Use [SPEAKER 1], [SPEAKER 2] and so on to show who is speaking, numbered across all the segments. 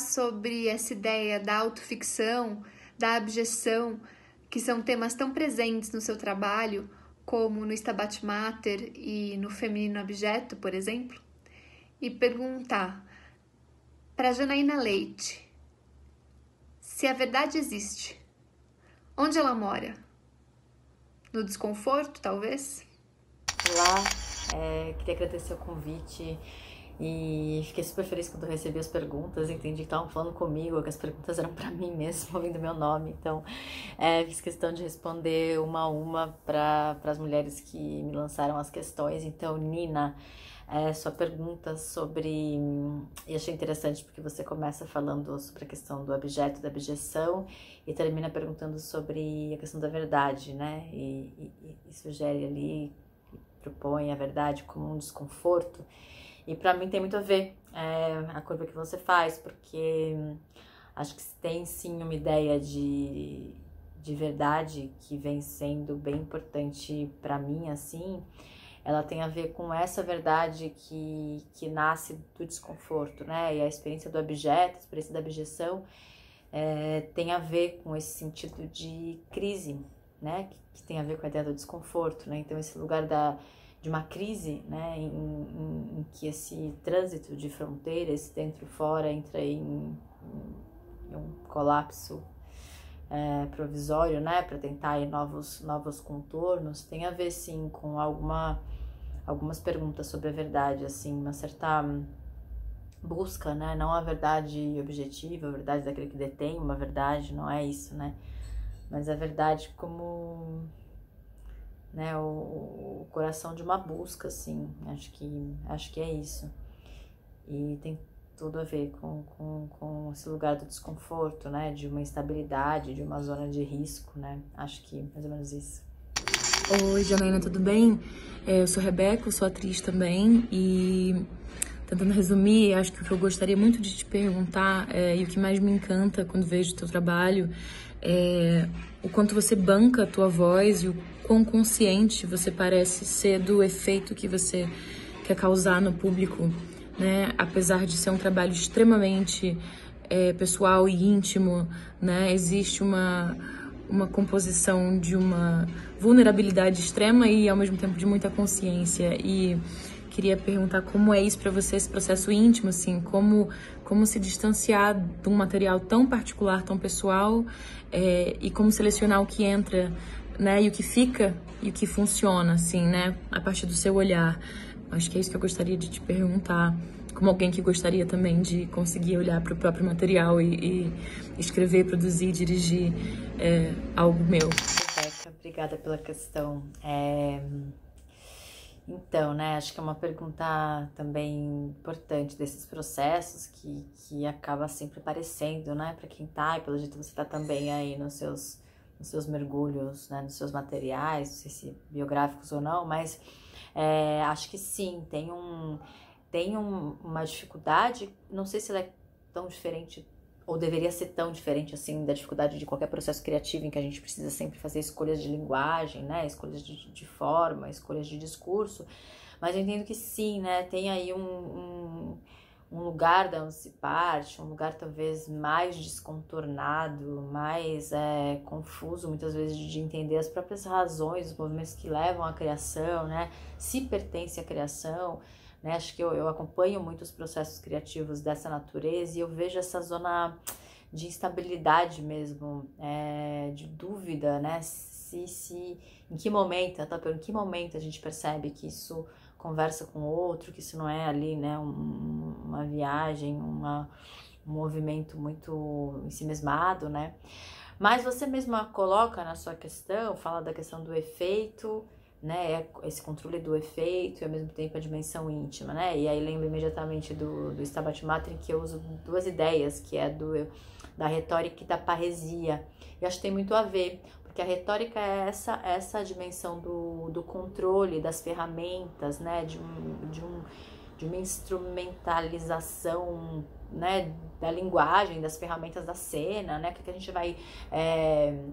[SPEAKER 1] sobre essa ideia da autoficção, da abjeção, que são temas tão presentes no seu trabalho, como no Stabat Mater e no Feminino Abjeto, por exemplo, e perguntar para Janaína Leite se a verdade existe. Onde ela mora? No desconforto, talvez?
[SPEAKER 2] Olá, queria agradecer o convite e fiquei super feliz quando eu recebi as perguntas, entendi que estavam falando comigo, que as perguntas eram para mim mesmo, ouvindo meu nome, então fiz questão de responder uma a uma para as mulheres que me lançaram as questões. Então, Nina, sua pergunta sobre... E achei interessante porque você começa falando sobre a questão do abjeto, da abjeção, e termina perguntando sobre a questão da verdade, né? E sugere ali, propõe a verdade como um desconforto. E para mim tem muito a ver a curva que você faz, porque acho que tem sim uma ideia de verdade que vem sendo bem importante para mim, assim. Ela tem a ver com essa verdade que nasce do desconforto, né? E a experiência do abjeto, a experiência da abjeção, tem a ver com esse sentido de crise, né? Que tem a ver com a ideia do desconforto, né? Então esse lugar de uma crise, né? Em que esse trânsito de fronteira, esse dentro e fora, entra em um colapso provisório, né? Para tentar aí novos contornos, tem a ver sim com algumas perguntas sobre a verdade, assim, uma certa busca, né? Não a verdade objetiva, a verdade daquele que detém uma verdade, não é isso, né? Mas a verdade como, né, o coração de uma busca, assim, acho que é isso. E tem tudo a ver com esse lugar do desconforto, né? De uma instabilidade, de uma zona de risco, né? Acho que mais ou menos isso.
[SPEAKER 3] Oi, Janaína, tudo bem? Eu sou Rebeca, eu sou atriz também e tentando resumir, acho que o que eu gostaria muito de te perguntar e o que mais me encanta quando vejo o teu trabalho é o quanto você banca a tua voz e o quão consciente você parece ser do efeito que você quer causar no público, né? Apesar de ser um trabalho extremamente pessoal e íntimo, né? Existe uma composição de uma vulnerabilidade extrema e ao mesmo tempo de muita consciência. E queria perguntar como é isso para você, esse processo íntimo, assim, como se distanciar de um material tão particular, tão pessoal, e como selecionar o que entra, né, e o que fica e o que funciona, assim, né, a partir do seu olhar. Acho que é isso que eu gostaria de te perguntar, como alguém que gostaria também de conseguir olhar para o próprio material e escrever, produzir, dirigir algo meu.
[SPEAKER 2] Rebeca, obrigada pela questão. Então, né, acho que é uma pergunta também importante desses processos que acaba sempre aparecendo, né, para quem tá, e pelo jeito você tá também aí nos seus mergulhos, né, nos seus materiais, não sei se biográficos ou não, mas acho que sim, tem uma dificuldade, não sei se ela é tão diferente ou deveria ser tão diferente assim da dificuldade de qualquer processo criativo em que a gente precisa sempre fazer escolhas de linguagem, né, escolhas de forma, escolhas de discurso, mas eu entendo que sim, né, tem aí um lugar da onde se parte, um lugar talvez mais descontornado, mais confuso muitas vezes de entender as próprias razões, os movimentos que levam à criação, né, se pertence à criação. Né, acho que eu acompanho muito os processos criativos dessa natureza e eu vejo essa zona de instabilidade mesmo, de dúvida, né? Em que momento, em que momento a gente percebe que isso conversa com o outro, que isso não é ali, né, uma viagem, um movimento muito ensimesmado, né? Mas você mesma coloca na sua questão, fala da questão do efeito, né, esse controle do efeito e ao mesmo tempo a dimensão íntima, né, e aí lembro imediatamente do Stabat Mater, que eu uso duas ideias, que é da retórica e da parresia, e acho que tem muito a ver, porque a retórica é essa dimensão do controle das ferramentas, né, de uma instrumentalização, né, da linguagem, das ferramentas da cena, né, que a gente vai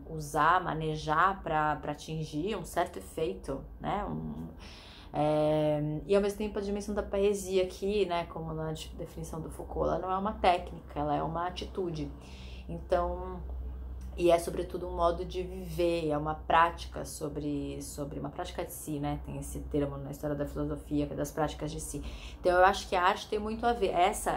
[SPEAKER 2] usar, manejar para atingir um certo efeito, né, E ao mesmo tempo a dimensão da poesia aqui, né, como na definição do Foucault, ela não é uma técnica, ela é uma atitude. Então, e é sobretudo um modo de viver, é uma prática sobre uma prática de si, né? Tem esse termo na história da filosofia, que é das práticas de si. Então eu acho que a arte tem muito a ver,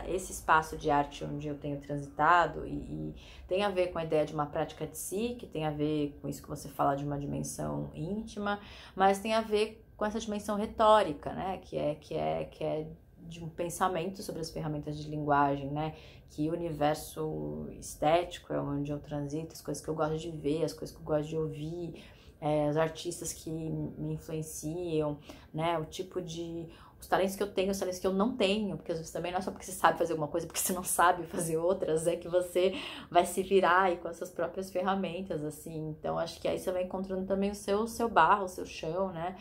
[SPEAKER 2] esse espaço de arte onde eu tenho transitado e tem a ver com a ideia de uma prática de si, que tem a ver com isso que você fala de uma dimensão íntima, mas tem a ver com essa dimensão retórica, né? Que é de um pensamento sobre as ferramentas de linguagem, né? Que o universo estético é onde eu transito, as coisas que eu gosto de ver, as coisas que eu gosto de ouvir, os artistas que me influenciam, né? Os talentos que eu tenho, os talentos que eu não tenho, porque às vezes também não é só porque você sabe fazer alguma coisa, porque você não sabe fazer outras, é que você vai se virar aí com as suas próprias ferramentas, assim. Então, acho que aí você vai encontrando também o seu barro, o seu chão, né?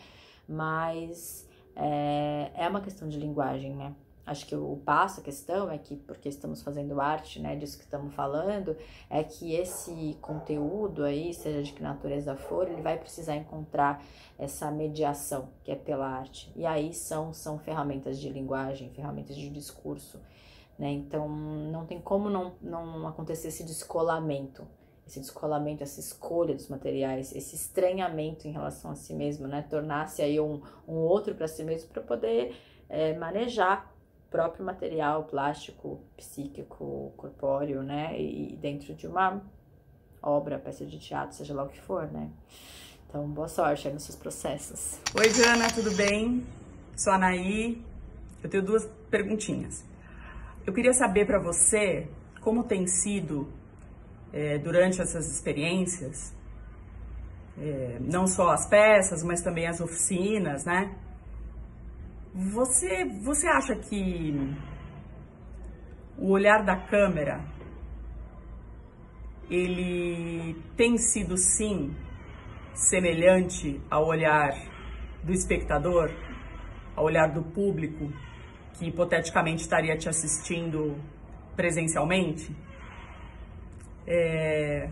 [SPEAKER 2] Mas é uma questão de linguagem, né? Acho que a questão é que, porque estamos fazendo arte, né, disso que estamos falando, é que esse conteúdo aí, seja de que natureza for, ele vai precisar encontrar essa mediação, que é pela arte. E aí são ferramentas de linguagem, ferramentas de discurso, né? Então, não tem como não acontecer esse descolamento, essa escolha dos materiais, esse estranhamento em relação a si mesmo, né? Tornar-se aí um outro para si mesmo, para poder manejar o próprio material plástico, psíquico, corpóreo, né? E dentro de uma obra, peça de teatro, seja lá o que for, né? Então, boa sorte aí nos seus processos.
[SPEAKER 4] Oi, Diana, tudo bem? Sou a Anaí. Eu tenho 2 perguntinhas. Eu queria saber para você como tem sido durante essas experiências, não só as peças, mas também as oficinas, né? Você acha que o olhar da câmera, ele tem sido, sim, semelhante ao olhar do espectador, ao olhar do público, que hipoteticamente estaria te assistindo presencialmente?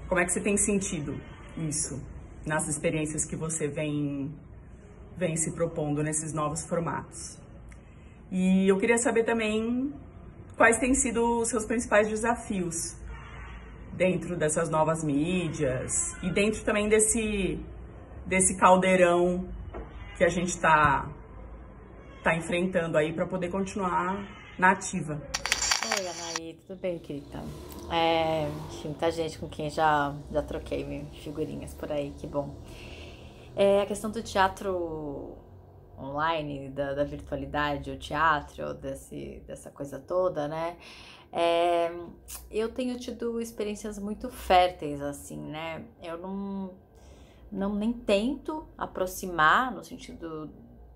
[SPEAKER 4] Como é que você tem sentido isso nas experiências que você vem se propondo nesses novos formatos? E eu queria saber também quais têm sido os seus principais desafios dentro dessas novas mídias e dentro também desse caldeirão que a gente tá enfrentando aí para poder continuar na ativa.
[SPEAKER 2] Oi, Anaí, tudo bem, querida? Tinha muita gente com quem já troquei figurinhas por aí, que bom. A questão do teatro online, da virtualidade, o teatro, dessa coisa toda, né? Eu tenho tido experiências muito férteis, assim, né? Eu nem tento aproximar no sentido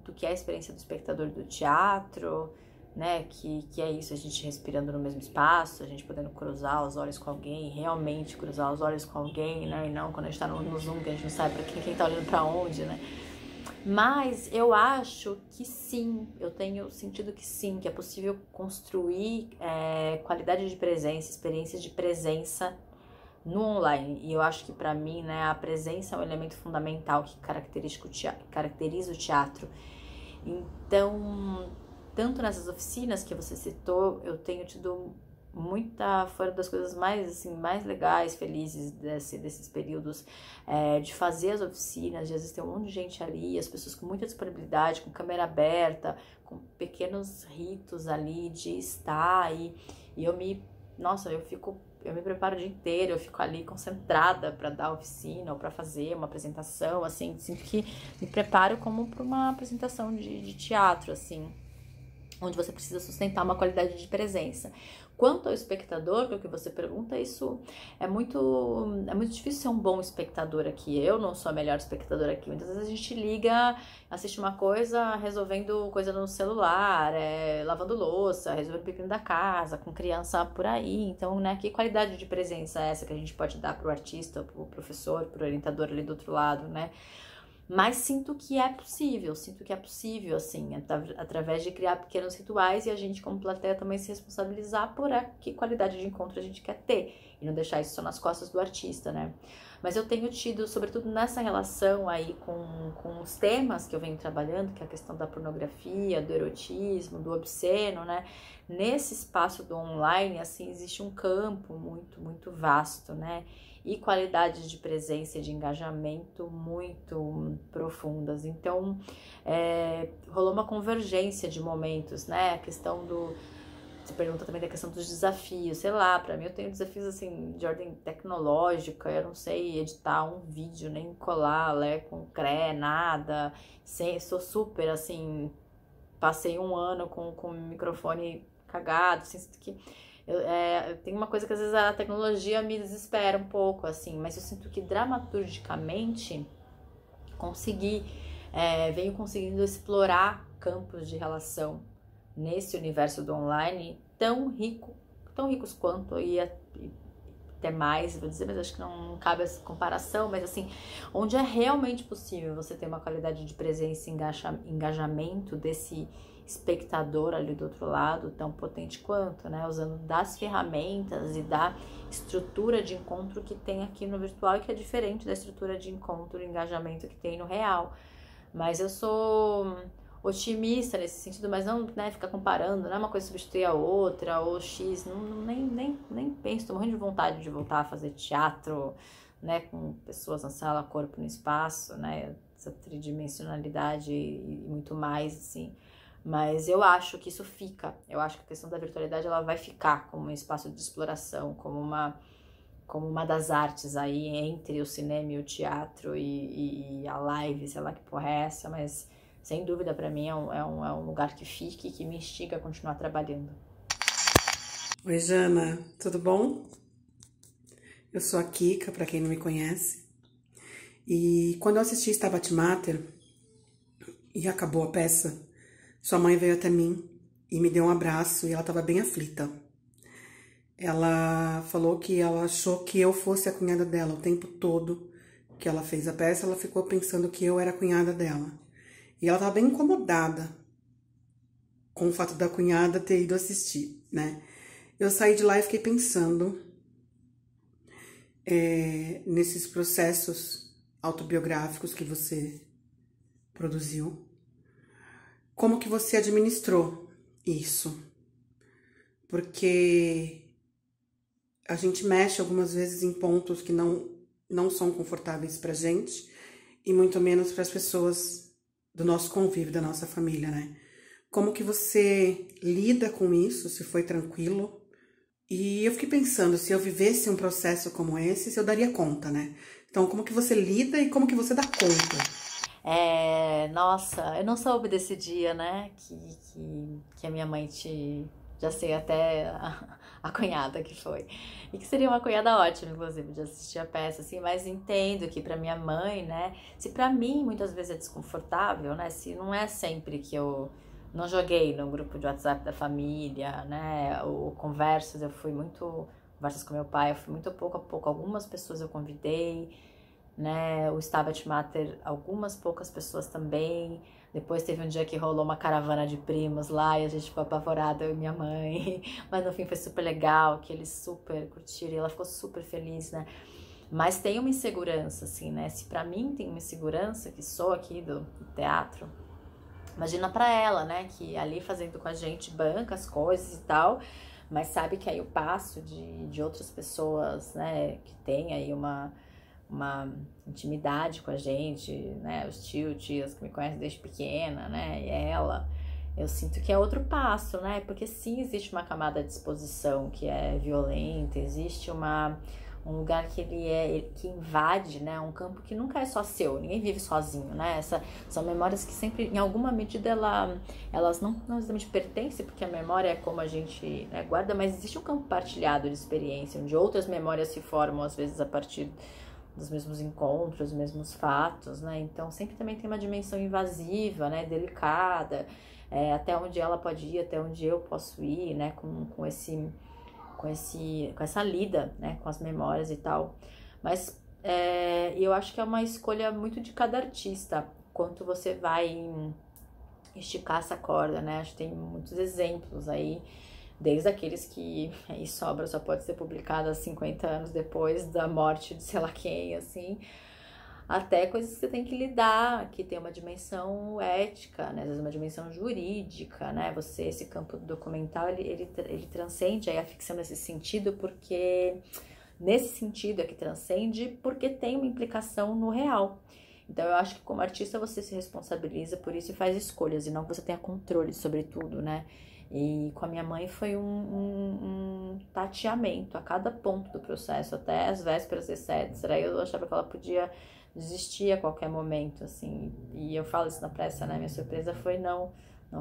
[SPEAKER 2] do que é a experiência do espectador do teatro, né, que é isso, a gente respirando no mesmo espaço, a gente podendo cruzar os olhos com alguém, realmente cruzar os olhos com alguém, né, e não quando a gente tá no Zoom, que a gente não sabe pra quem tá olhando pra onde, né. Mas eu acho que sim, eu tenho sentido que sim, que é possível construir qualidade de presença, experiências de presença no online. E eu acho que pra mim, né, a presença é um elemento fundamental que caracteriza o teatro. Então, tanto nessas oficinas que você citou, eu tenho tido foi uma das coisas mais legais, felizes desses períodos, de fazer as oficinas, de às vezes ter um monte de gente ali, as pessoas com muita disponibilidade, com câmera aberta, com pequenos ritos ali de estar, e eu me preparo o dia inteiro, eu fico ali concentrada para dar oficina ou para fazer uma apresentação, assim, sinto que me preparo como para uma apresentação de teatro, assim, onde você precisa sustentar uma qualidade de presença. Quanto ao espectador, que é o que você pergunta, isso é muito difícil ser um bom espectador aqui. Eu não sou a melhor espectadora aqui. Muitas vezes a gente liga, assiste uma coisa, resolvendo coisa no celular, lavando louça, resolvendo pepino da casa, com criança por aí. Então, né, que qualidade de presença é essa que a gente pode dar pro artista, pro professor, pro orientador ali do outro lado, né? Mas sinto que é possível, assim, através de criar pequenos rituais e a gente, como plateia, também se responsabilizar por que qualidade de encontro a gente quer ter e não deixar isso só nas costas do artista, né? Mas eu tenho tido, sobretudo nessa relação aí com os temas que eu venho trabalhando, que é a questão da pornografia, do erotismo, do obsceno, né? Nesse espaço do online, assim, existe um campo muito, muito vasto, né? E qualidades de presença e de engajamento muito profundas. Então, rolou uma convergência de momentos, né? A questão do... Você pergunta também da questão dos desafios, sei lá, pra mim eu tenho desafios, assim, de ordem tecnológica, eu não sei editar um vídeo, nem colar, com CRE, nada, sou super, assim, passei um ano com o microfone cagado, assim, que... tem uma coisa que às vezes a tecnologia me desespera um pouco, assim, mas eu sinto que dramaturgicamente venho conseguindo explorar campos de relação nesse universo do online tão ricos quanto, e até mais, vou dizer, mas acho que não cabe essa comparação, mas assim, onde é realmente possível você ter uma qualidade de presença e engajamento desse espectador ali do outro lado, tão potente quanto, né, usando das ferramentas e da estrutura de encontro que tem aqui no virtual, e que é diferente da estrutura de encontro e engajamento que tem no real. Mas eu sou otimista nesse sentido, mas não, né, ficar comparando, não é uma coisa substituir a outra, ou X, nem penso, tô morrendo de vontade de voltar a fazer teatro, né, com pessoas na sala, corpo no espaço, né, essa tridimensionalidade e muito mais, assim. Mas eu acho que isso fica, eu acho que a questão da virtualidade ela vai ficar como um espaço de exploração, como uma das artes aí entre o cinema e o teatro e a live, sei lá que porra é essa, mas sem dúvida pra mim é um lugar que fica e que me instiga a continuar trabalhando.
[SPEAKER 5] Oi, Jana, tudo bom? Eu sou a Kika, pra quem não me conhece, e quando eu assisti Stabat Mater e acabou a peça, sua mãe veio até mim e me deu um abraço, e ela estava bem aflita. Ela falou que ela achou que eu fosse a cunhada dela o tempo todo que ela fez a peça. Ela ficou pensando que eu era a cunhada dela. E ela estava bem incomodada com o fato da cunhada ter ido assistir, né? Eu saí de lá e fiquei pensando nesses processos autobiográficos que você produziu. Como que você administrou isso? Porque a gente mexe algumas vezes em pontos que não são confortáveis pra gente, e muito menos para as pessoas do nosso convívio, da nossa família, né? Como que você lida com isso, se foi tranquilo? E eu fiquei pensando, se eu vivesse um processo como esse, se eu daria conta, né? Então, como que você lida e como que você dá conta?
[SPEAKER 2] Nossa, eu não soube desse dia, né, que a minha mãe já sei até a cunhada que foi, e que seria uma cunhada ótima, inclusive, de assistir a peça, assim, mas entendo que pra minha mãe, né, se pra mim muitas vezes é desconfortável, né, se não é sempre que eu não joguei no grupo de WhatsApp da família, né, ou conversas com meu pai, eu fui muito pouco a pouco, algumas pessoas eu convidei, né, o Stabat Mater, algumas poucas pessoas também. Depois teve um dia que rolou uma caravana de primos lá e a gente ficou apavorada, eu e minha mãe, mas no fim foi super legal, que eles super curtiram e ela ficou super feliz, né. Mas tem uma insegurança, assim, né, se pra mim tem uma insegurança, que sou aqui do teatro, imagina pra ela, né, que ali fazendo com a gente banca as coisas e tal, mas sabe que aí o passo de outras pessoas, né, que tem aí uma intimidade com a gente, né, os tios que me conhecem desde pequena, né, e ela, eu sinto que é outro passo, né, porque sim, existe uma camada de exposição que é violenta, existe um lugar que invade, né, um campo que nunca é só seu, ninguém vive sozinho, né, são memórias que sempre, em alguma medida, elas não exatamente pertencem, porque a memória é como a gente, né, guarda, mas existe um campo partilhado de experiência, onde outras memórias se formam, às vezes, a partir dos mesmos encontros, dos mesmos fatos, né, então sempre também tem uma dimensão invasiva, né, delicada, até onde ela pode ir, até onde eu posso ir, né, com essa lida, né, com as memórias e tal, mas eu acho que é uma escolha muito de cada artista, quanto você vai esticar essa corda, né, acho que tem muitos exemplos aí, desde aqueles que Isso Obra só pode ser publicada 50 anos depois da morte de sei lá quem, assim, até coisas que você tem que lidar, que tem uma dimensão ética, né? Às vezes uma dimensão jurídica, né? Esse campo do documental, ele transcende aí a ficção nesse sentido, porque nesse sentido é que transcende, porque tem uma implicação no real. Então eu acho que como artista você se responsabiliza por isso e faz escolhas, e não que você tenha controle sobre tudo, né? E com a minha mãe foi um tateamento a cada ponto do processo, até as vésperas, etc. Eu achava que ela podia desistir a qualquer momento, assim. E eu falo isso na pressa, né? Minha surpresa foi não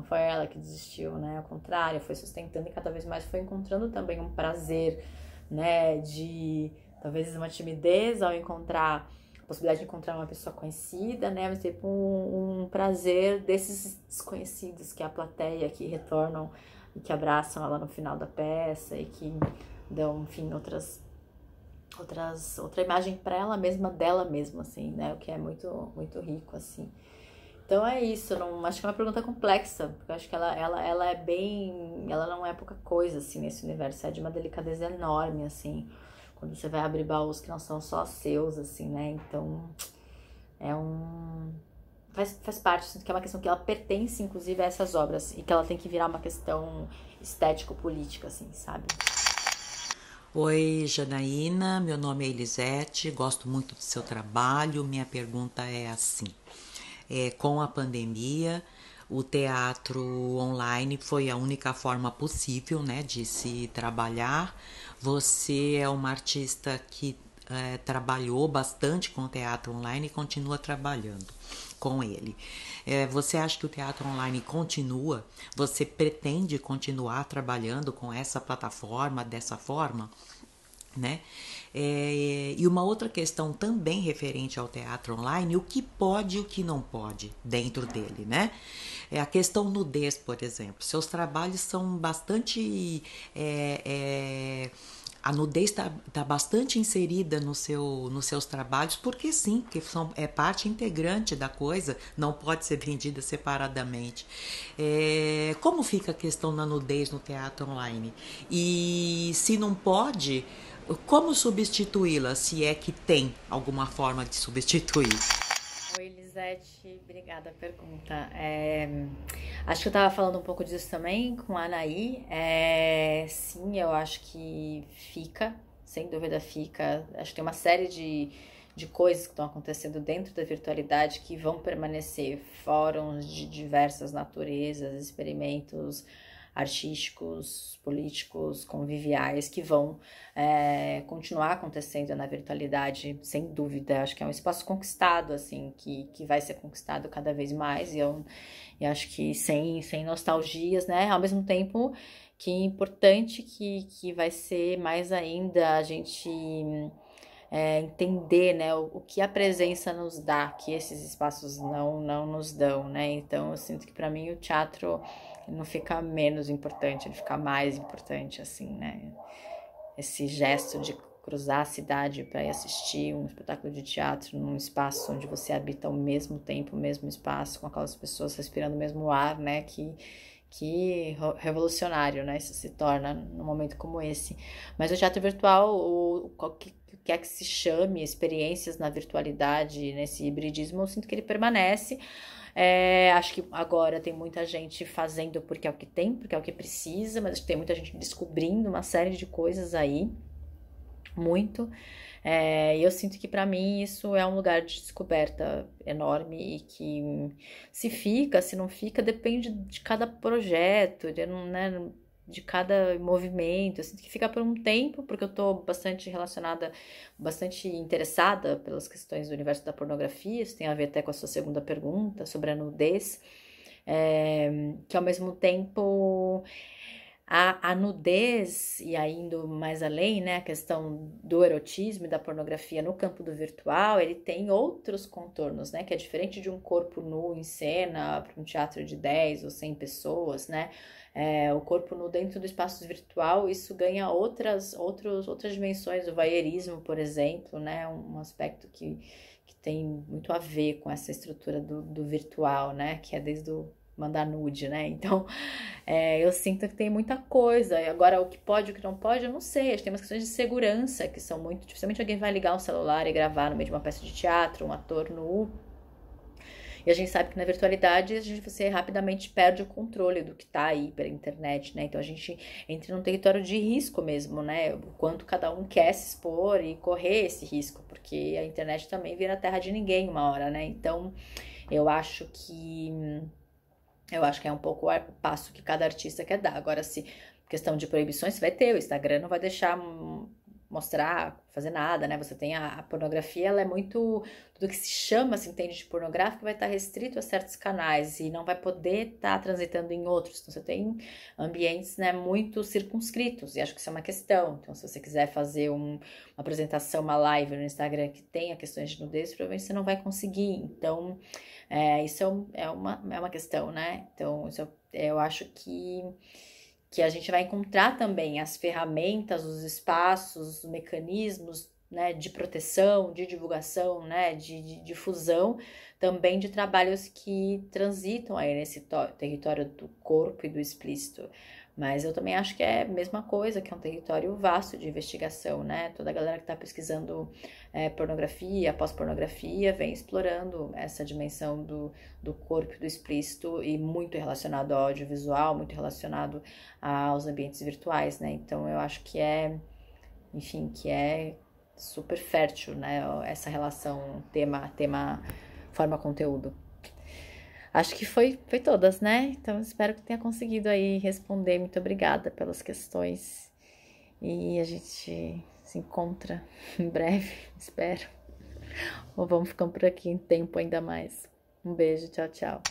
[SPEAKER 2] foi ela que desistiu, né? Ao contrário, foi sustentando e cada vez mais foi encontrando também um prazer, né? De talvez uma timidez ao encontrar a possibilidade de encontrar uma pessoa conhecida, né? Mas tipo um prazer desses desconhecidos, que é a plateia, que retornam e que abraçam ela no final da peça e que dão, enfim, outra imagem para ela mesma, dela mesma, assim, né? O que é muito, muito rico, assim. Então é isso, acho que é uma pergunta complexa, porque eu acho que ela é bem, ela não é pouca coisa, assim, nesse universo, é de uma delicadeza enorme, assim, quando você vai abrir baús que não são só seus, assim, né? Então, faz parte, sinto que é uma questão que ela pertence, inclusive, a essas obras, e que ela tem que virar uma questão estético-política, assim, sabe?
[SPEAKER 6] Oi, Janaína, meu nome é Elisete, gosto muito do seu trabalho. Minha pergunta é assim, com a pandemia, o teatro online foi a única forma possível, né, de se trabalhar. Você é uma artista que trabalhou bastante com o teatro online e continua trabalhando com ele. Você acha que o teatro online continua? Você pretende continuar trabalhando com essa plataforma, dessa forma? Né? E uma outra questão também referente ao teatro online, o que pode e o que não pode dentro dele, né? A questão nudez, por exemplo. Seus trabalhos são bastante... a nudez está bastante inserida nos seus trabalhos, porque sim, porque é parte integrante da coisa, não pode ser vendida separadamente. Como fica a questão da nudez no teatro online? E se não pode, como substituí-la, se é que tem alguma forma de substituir?
[SPEAKER 2] Oi, Elisete, obrigada pela pergunta. Acho que eu estava falando um pouco disso também com a Anaí. Sim, eu acho que fica, sem dúvida fica. Acho que tem uma série de coisas que estão acontecendo dentro da virtualidade que vão permanecer. Fóruns de diversas naturezas, experimentos artísticos, políticos, conviviais, que vão continuar acontecendo na virtualidade, sem dúvida. Acho que é um espaço conquistado, assim, que vai ser conquistado cada vez mais, e eu acho que sem nostalgias, né? Ao mesmo tempo que é importante que vai ser mais ainda a gente entender, né, o que a presença nos dá, que esses espaços não nos dão, né? Então eu sinto que para mim o teatro não fica menos importante, ele fica mais importante, assim, né? Esse gesto de cruzar a cidade para ir assistir um espetáculo de teatro num espaço onde você habita ao mesmo tempo, o mesmo espaço, com aquelas pessoas respirando o mesmo ar, né? Que revolucionário, né? Isso se torna num momento como esse. Mas o teatro virtual, o que é que se chame, experiências na virtualidade, nesse hibridismo, eu sinto que ele permanece. Acho que agora tem muita gente fazendo porque é o que tem, porque é o que precisa, mas acho que tem muita gente descobrindo uma série de coisas aí, muito. E eu sinto que para mim isso é um lugar de descoberta enorme, e que se fica, se não fica, depende de cada projeto, né, de cada movimento. Eu sinto que fica por um tempo, porque eu tô bastante relacionada, bastante interessada pelas questões do universo da pornografia. Isso tem a ver até com a sua segunda pergunta sobre a nudez, que ao mesmo tempo a nudez, e aí indo mais além, né, a questão do erotismo e da pornografia no campo do virtual, ele tem outros contornos, né, que é diferente de um corpo nu em cena para um teatro de 10 ou 100 pessoas, né. O corpo nu dentro do espaço virtual, isso ganha outras dimensões, o voyeurismo, por exemplo, né, um aspecto que tem muito a ver com essa estrutura do virtual, né, que é desde o mandar nude, né? Então, eu sinto que tem muita coisa. E agora, o que pode e o que não pode, eu não sei. Acho que tem umas questões de segurança que são muito... Dificilmente alguém vai ligar um celular e gravar no meio de uma peça de teatro, um ator nu. E a gente sabe que na virtualidade você rapidamente perde o controle do que tá aí pela internet, né? Então a gente entra num território de risco mesmo, né? O quanto cada um quer se expor e correr esse risco, porque a internet também vira terra de ninguém uma hora, né? Então eu acho que é um pouco o passo que cada artista quer dar. Agora, se questão de proibições, você vai ter, o Instagram não vai deixar mostrar, fazer nada, né? Você tem a pornografia, ela é muito... Tudo que se chama, se entende de pornográfico, vai estar restrito a certos canais e não vai poder estar transitando em outros. Então, você tem ambientes, né, muito circunscritos, e acho que isso é uma questão. Então, se você quiser fazer uma apresentação, uma live no Instagram que tenha questões de nudez, provavelmente você não vai conseguir. Então, isso é uma questão, né? Então, eu acho que a gente vai encontrar também as ferramentas, os espaços, os mecanismos, né, de proteção, de divulgação, né, de difusão, também de trabalhos que transitam aí nesse território do corpo e do explícito. Mas eu também acho que é a mesma coisa, que é um território vasto de investigação, né? Toda a galera que está pesquisando pornografia, pós-pornografia, vem explorando essa dimensão do corpo e do explícito, e muito relacionado ao audiovisual, muito relacionado aos ambientes virtuais, né? Então eu acho que que é super fértil, né? Essa relação tema, forma, conteúdo. Acho que foi todas, né? Então, espero que tenha conseguido aí responder. Muito obrigada pelas questões. E a gente se encontra em breve, espero. Ou vamos ficando por aqui em tempo ainda mais. Um beijo, tchau, tchau.